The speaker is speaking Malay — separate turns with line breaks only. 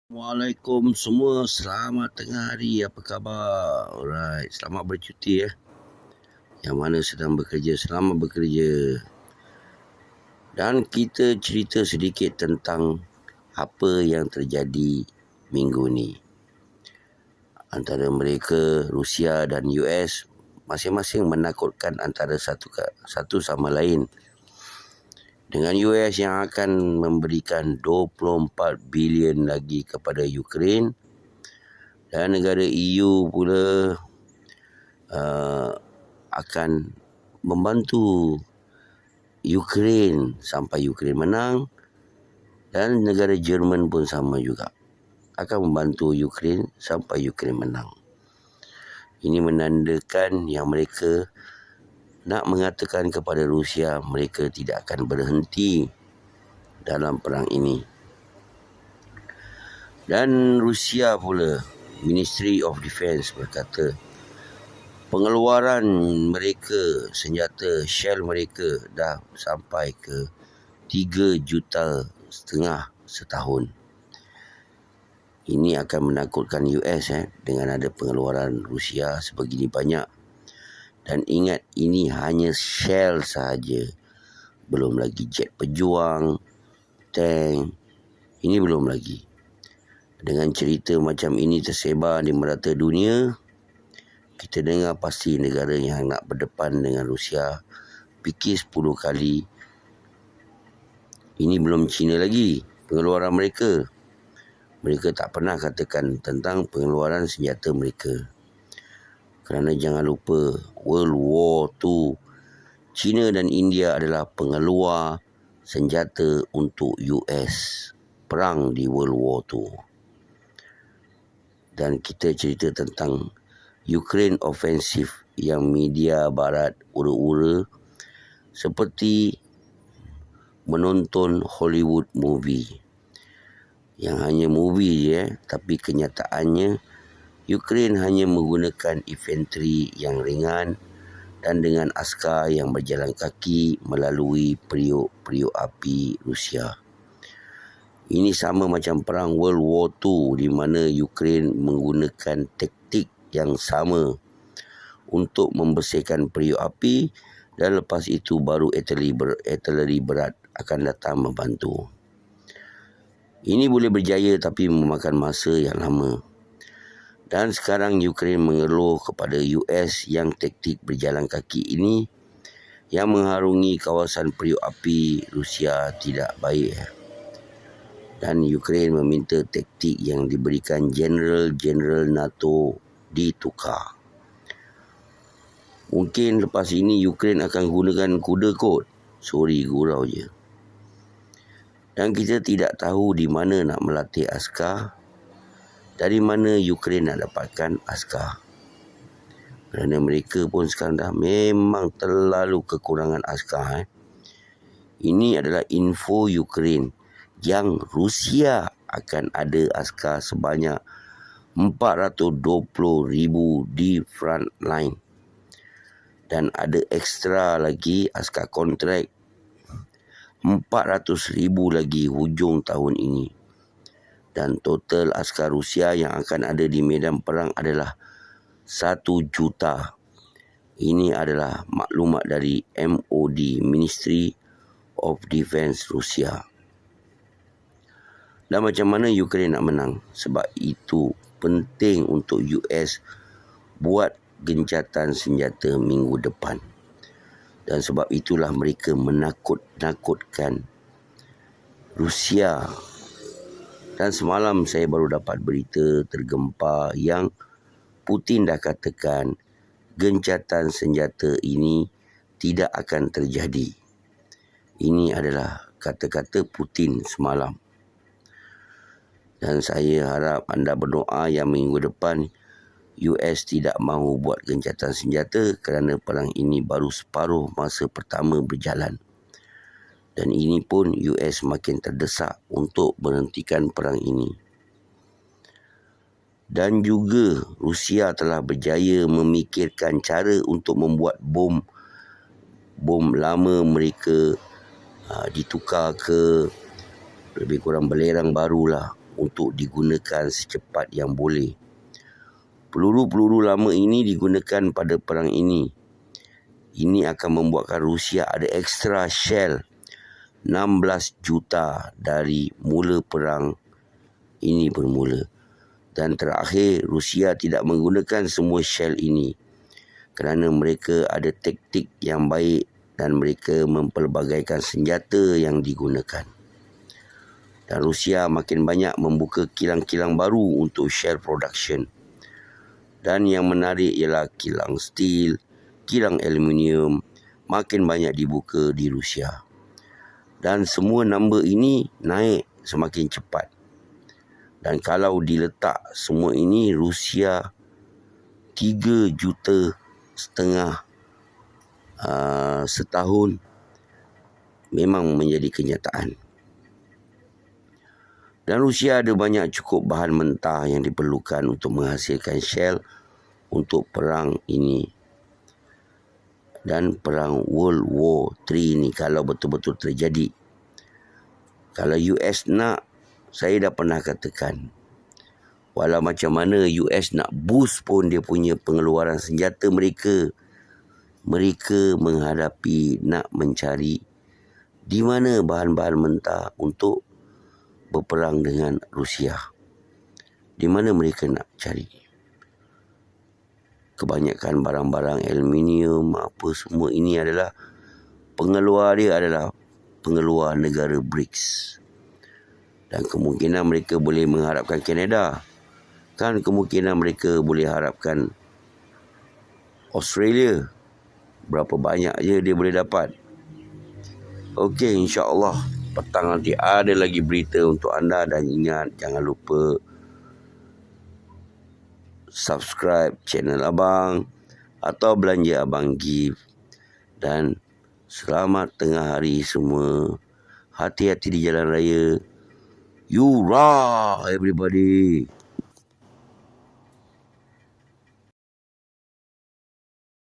Assalamualaikum semua, selamat tengah hari, apa khabar? Alright, selamat bercuti ya. Yang mana sedang bekerja, selamat bekerja. Dan kita cerita sedikit tentang apa yang terjadi minggu ni. Antara mereka, Rusia dan US, masing-masing menakutkan antara satu sama lain. Dengan US yang akan memberikan 24 bilion lagi kepada Ukraine, dan negara EU pula akan membantu Ukraine sampai Ukraine menang, dan negara Jerman pun sama juga akan membantu Ukraine sampai Ukraine menang. Ini menandakan yang mereka nak mengatakan kepada Rusia mereka tidak akan berhenti dalam perang ini. Dan Rusia pula, Ministry of Defence berkata pengeluaran mereka, senjata shell mereka dah sampai ke 3,5 juta setahun. Ini akan menakutkan US dengan ada pengeluaran Rusia sebegini banyak. Dan ingat, ini hanya shell sahaja. Belum lagi jet pejuang, tank, ini belum lagi. Dengan cerita macam ini tersebar di merata dunia, kita dengar pasti negara yang nak berdepan dengan Rusia fikir 10 kali. Ini belum China lagi, pengeluaran mereka. Mereka tak pernah katakan tentang pengeluaran senjata mereka. Kerana jangan lupa, World War II, China dan India adalah pengeluar senjata untuk US. Perang di World War II. Dan kita cerita tentang Ukraine Offensive yang media barat ura-ura seperti menonton Hollywood movie. Yang hanya movie je, tapi kenyataannya Ukraine hanya menggunakan infanteri yang ringan dan dengan askar yang berjalan kaki melalui periuk-periuk api Rusia. Ini sama macam perang World War II di mana Ukraine menggunakan taktik yang sama untuk membersihkan periuk api, dan lepas itu baru artileri berat akan datang membantu. Ini boleh berjaya tapi memakan masa yang lama. Dan sekarang Ukraine mengeluh kepada US yang taktik berjalan kaki ini yang mengharungi kawasan periuk api Rusia tidak baik. Dan Ukraine meminta taktik yang diberikan Jeneral NATO ditukar. Mungkin lepas ini Ukraine akan gunakan kuda kot. Sorry, gurau je. Dan kita tidak tahu di mana nak melatih askar, dari mana Ukraine nak dapatkan askar. Kerana mereka pun sekarang dah memang terlalu kekurangan askar. Ini adalah info Ukraine yang Rusia akan ada askar sebanyak 420,000 di front line. Dan ada ekstra lagi askar kontrak 400,000 lagi hujung tahun ini. Dan total askar Rusia yang akan ada di medan perang adalah 1 juta. Ini adalah maklumat dari MOD, Ministry of Defence Rusia. Dan macam mana Ukraine nak menang? Sebab itu penting untuk US buat gencatan senjata minggu depan. Dan sebab itulah mereka menakut-nakutkan Rusia. Dan semalam saya baru dapat berita tergempar yang Putin dah katakan gencatan senjata ini tidak akan terjadi. Ini adalah kata-kata Putin semalam. Dan saya harap anda berdoa yang minggu depan US tidak mahu buat gencatan senjata kerana perang ini baru separuh masa pertama berjalan. Dan ini pun US makin terdesak untuk berhentikan perang ini. Dan juga Rusia telah berjaya memikirkan cara untuk membuat bom lama mereka ditukar ke lebih kurang belerang barulah untuk digunakan secepat yang boleh. Peluru-peluru lama ini digunakan pada perang ini. Ini akan membuatkan Rusia ada ekstra shell 16 juta dari mula perang ini bermula. Dan terakhir, Rusia tidak menggunakan semua shell ini kerana mereka ada taktik yang baik dan mereka mempelbagaikan senjata yang digunakan. Dan Rusia makin banyak membuka kilang-kilang baru untuk shell production. Dan yang menarik ialah kilang steel, kilang aluminium makin banyak dibuka di Rusia. Dan semua nombor ini naik semakin cepat. Dan kalau diletak semua ini, Rusia 3,5 juta setahun memang menjadi kenyataan. Dan Rusia ada banyak cukup bahan mentah yang diperlukan untuk menghasilkan shell untuk perang ini. Dan perang World War III ni kalau betul-betul terjadi. Kalau US nak, saya dah pernah katakan, walau macam mana US nak boost pun dia punya pengeluaran senjata mereka menghadapi, nak mencari di mana bahan-bahan mentah untuk berperang dengan Rusia. Di mana mereka nak cari? Kebanyakan barang-barang aluminium apa semua ini adalah pengeluar negara BRICS. Dan kemungkinan mereka boleh mengharapkan Kanada. Kan kemungkinan mereka boleh harapkan Australia. Berapa banyak je dia boleh dapat. Okey, insya-Allah petang nanti ada lagi berita untuk anda. Dan ingat, jangan lupa subscribe channel abang atau belanja abang gift. Dan selamat tengah hari semua. Hati-hati di jalan raya. Yura everybody.